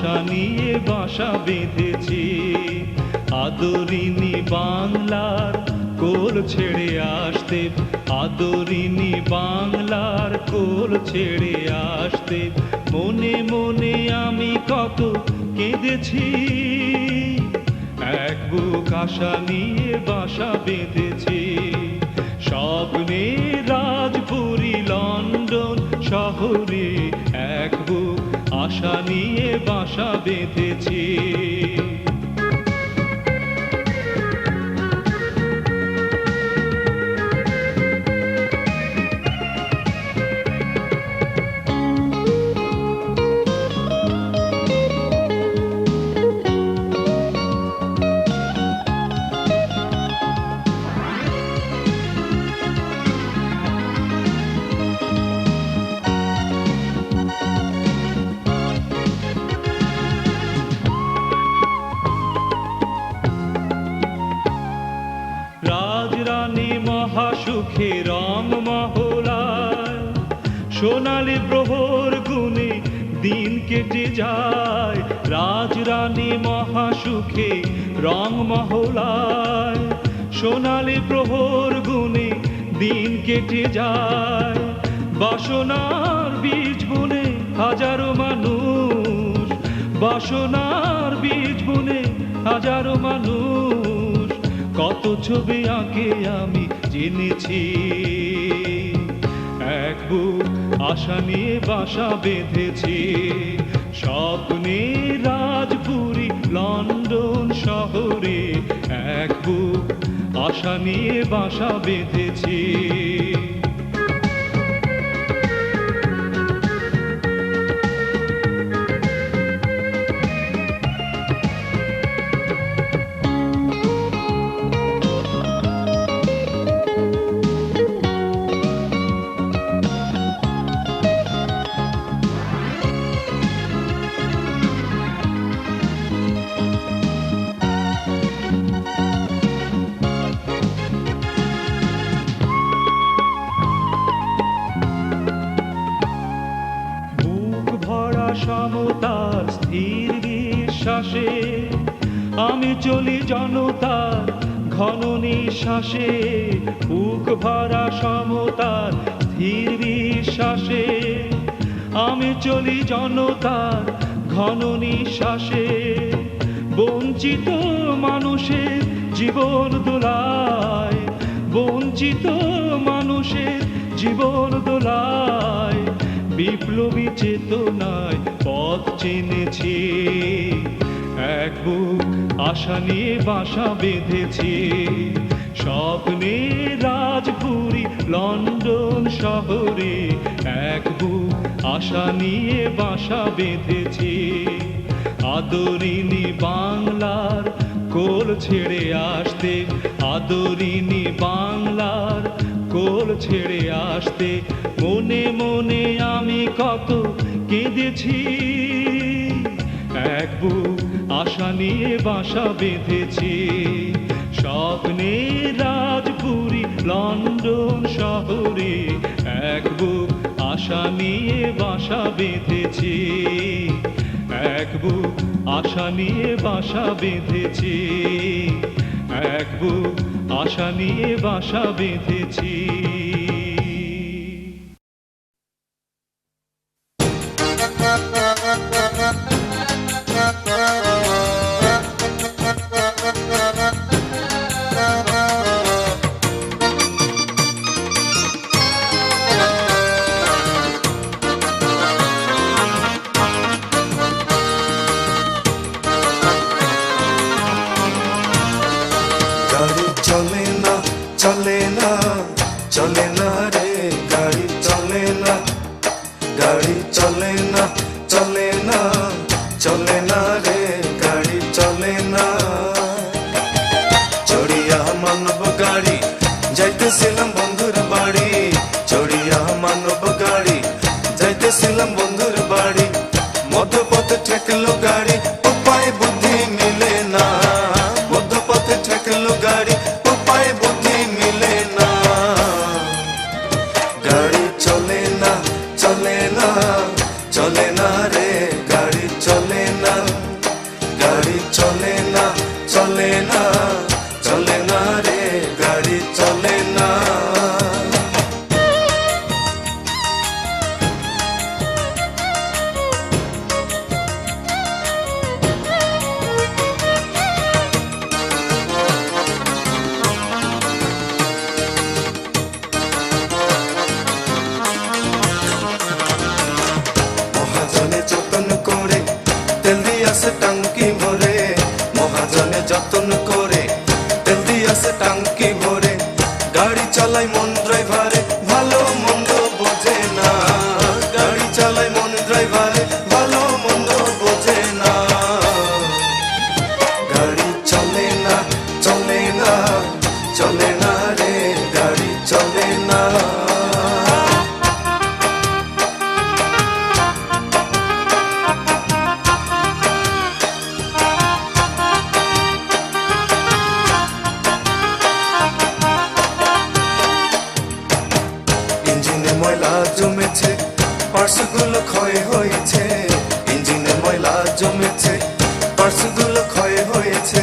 আশা নিয়ে বাসা বেঁধেছি। আদরিনী বাংলার কোল ছেড়ে আসতে, আদরিনী বাংলার কোল ছেড়ে আসতে, মনে মনে আমি কত কেঁদেছি। এক বুক আশা নিয়ে বাসা বেঁধেছি। স্বপ্নে রাজপুরী লন্ডন শহরে এক বুক আশা নিয়ে বাসা বেঁধেছি। রাজরানী মহাসুখে রং মহলায়, সোনালী প্রহর গুনে দিন কেটে যায়। রাজরানী মহাসুখে রং মহলায়, সোনালী প্রহর গুনে দিন কেটে যায়। বাসনার বীজ বুনে হাজারো মানুষ, বাসনার বীজ বুনে হাজারো মানুষ, কত ছবি আঁকে আমি জেনেছি। এক বুক আশা নিয়ে বাসা বেঁধেছি। স্বপ্নে রাজপুরী লন্ডন শহরে এক বুক আশা নিয়ে বাসা বেঁধেছি। সমতার স্থির বিশ্বাসে আমি চলি জনতার ঘন নিঃশ্বাসে। বুক ভরা সমতার স্থির বিশ্বাসে আমি চলি জনতার ঘন নিঃশ্বাসে। বঞ্চিত মানুষের জীবন দোলায়, বঞ্চিত মানুষের জীবন দোলায়, বিপ্লবী চেতনায় পথ চিনেছি। এক বুক আশা নিয়ে বাসা বেঁধেছি। স্বপ্নে রাজপুরী লন্ডন শহরে এক বুক আশা নিয়ে বাসা বেঁধেছি। আদরিনী বাংলার কোল ছেড়ে আসতে, আদরিনী বাংলার কোল ছেড়ে আসতে, মনে মনে আমি কত কেঁদেছি। এক বুক আশা নিয়ে বাসা বেঁধেছি। স্বপ্নে রাজপুরী লন্ডন শহরে এক বুক আশা নিয়ে বাসা বেঁধেছি। এক বুক আশা নিয়ে বাসা বেঁধেছি। এক বুক আশা নিয়ে বাসা বেঁধেছি। चले ना रे गाड़ी चले ना, गाड़ी चले ना, चले ना, चले ना रे गाड़ी चले ना। चढ़िया मानव गाड़ी যাইতেছিলাম বন্ধুর বাড়ি, চড়িয়া মানব গাড়ি যাইতেছিলাম বন্ধুর বাড়ি। মধ্যপথে ঠেকলো গাড়ি, উপায় বুদ্ধি মিলে না। মধ্যপথে ঠেকলো গাড়ি, উপায় বুদ্ধি মিলে না। গাড়ি চলে না, চলে না, চলে না রে গাড়ি চলে না। আছে টাঙ্কি ভরে, গাড়ি চালায় মন ড্রাইভারে, ভালো মন্দ বোঝে না। গাড়ি চালায় মন ড্রাইভারে, ভালো মন্দ বোঝে না। গাড়ি চলে না, চলে না, চলে না রে, গাড়ি চলে না। ইঞ্জিনে ময়লা জমেছে, পার্টসগুলো ক্ষয় হয়েছে। ইঞ্জিনে ময়লা জমেছে, পার্টসগুলো ক্ষয় হয়েছে।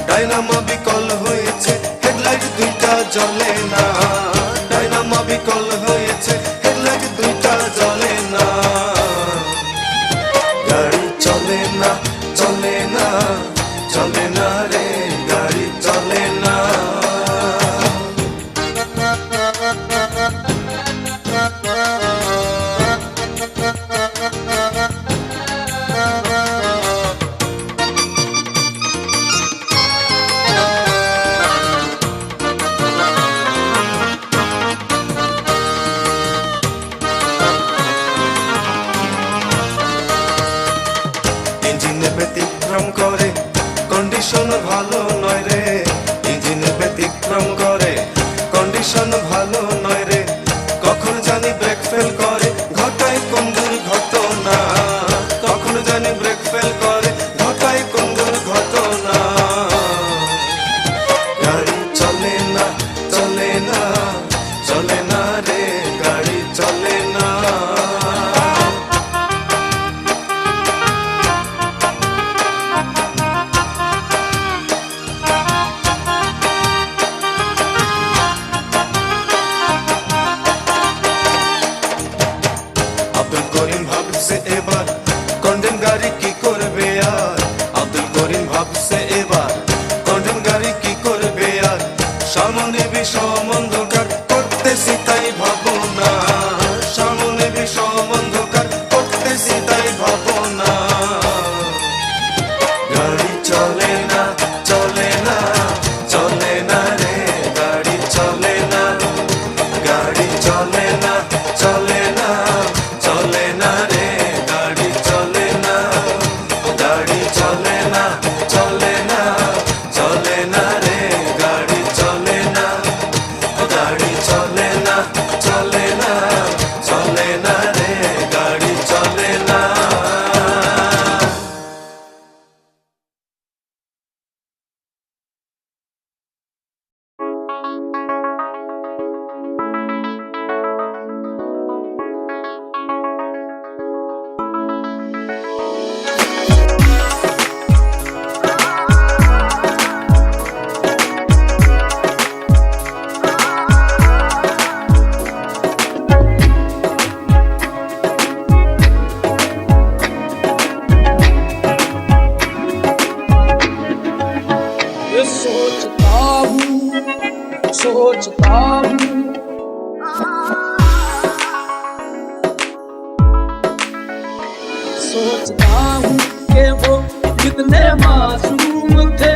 ডাইনামো বিকল হয়েছে, হেডলাইট দুইটা জ্বলে না। ডাইনামো বিকল হয়েছে, হেডলাইট দুইটা জ্বলে না। গাড়ি চলে না, চলে না, চলে না রে, গাড়ি চলে না। ইঞ্জিনে ব্যতিক্রম করে, কন্ডিশন ভালো নয় রে। ইঞ্জিনে ব্যতিক্রম করে, কন্ডিশন ভালো নয় রে। কখন জানি ব্রেক ফেল করে, ঘটায় কোন দুর্ঘটনা। কখন জানি ব্রেক ফেল করে, ঘটায় কোন দুর্ঘটনা। গাড়ি চলে না, চলে না, চলে না রে, গাড়ি চলে না। আব্দুল করিম ভাবছে এবার কন্ডেম গাড়ি কি করবে আর। আব্দুল করিম ভাবছে এবার কন্ডেম গাড়ি কি করবে আর। সামনে বিষম অন্ধকার, করতেছি তাই ভাবনা। সামনে বিষম অন্ধকার, করতেছি তাই ভাবনা। গাড়ি চলে না, চলে না, চলে না রে, গাড়ি চলে না। গাড়ি চলে না, চলে না, চলে না রে, গাড়ি চলে না। গাড়ি চলে না, চলে না, চলে না রে, গাড়ি চলে না। গাড়ি চলে না, চলে না, চলে না রে, গাড়ি চলে না। ये सोचता हूँ, सोचता हूँ, सोचता हूँ कि वो कितने मासूम थे।